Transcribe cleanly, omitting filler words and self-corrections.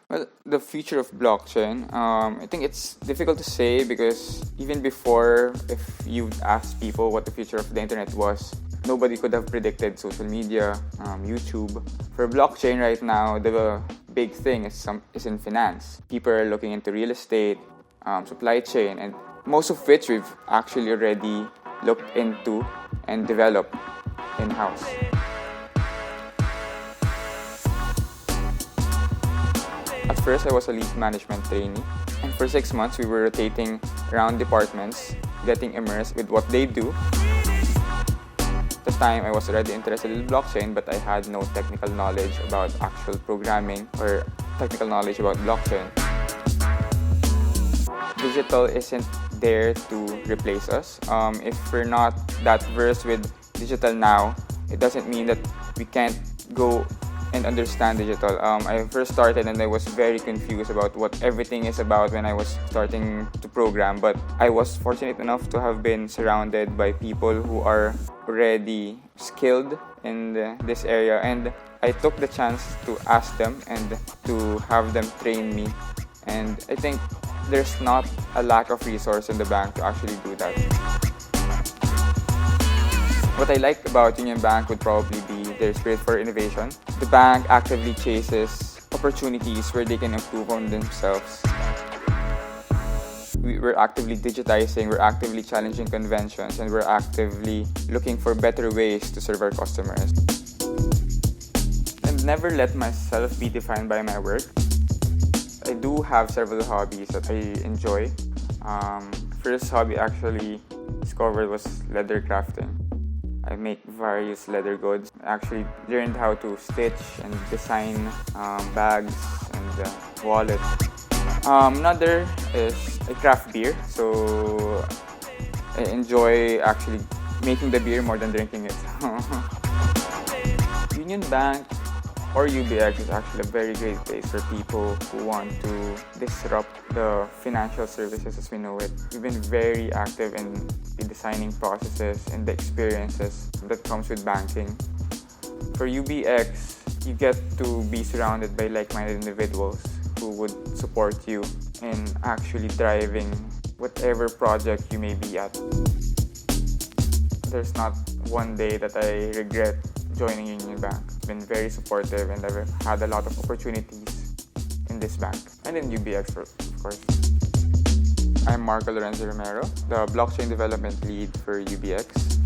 Well, the future of blockchain, I think it's difficult to say because even before, if you asked people what the future of the internet was, nobody could have predicted social media, YouTube. For blockchain right now, the big thing is in finance. People are looking into real estate, supply chain, and most of which we've actually already looked into and developed in-house. At first, I was a lead management trainee, and for 6 months, we were rotating around departments, getting immersed with what they do. At the time, I was already interested in blockchain, but I had no technical knowledge about actual programming or technical knowledge about blockchain. Digital isn't there to replace us. If we're not that versed with digital now, it doesn't mean that we can't go and understand digital. I first started and I was very confused about what everything is about when I was starting to program, but I was fortunate enough to have been surrounded by people who are already skilled in this area, and I took the chance to ask them and to have them train me, and I think there's not a lack of resource in the bank to actually do that. What I like about UnionBank would probably be their spirit for innovation. The bank actively chases opportunities where they can improve on themselves. We're actively digitizing, we're actively challenging conventions, and we're actively looking for better ways to serve our customers. And never let myself be defined by my work. I do have several hobbies that I enjoy. First hobby I actually discovered was leather crafting. I make various leather goods. I actually learned how to stitch and design bags and wallets. Another is I craft beer, so I enjoy actually making the beer more than drinking it. UnionBank or UBX is actually a very great place for people who want to disrupt the financial services as we know it. We've been very active in the designing processes and the experiences that comes with banking. For UBX, you get to be surrounded by like-minded individuals who would support you in actually driving whatever project you may be at. There's not one day that I regret joining UnionBank. It's been very supportive and I've had a lot of opportunities in this bank and in UBX, of course. I'm Romero, the blockchain development lead for UBX.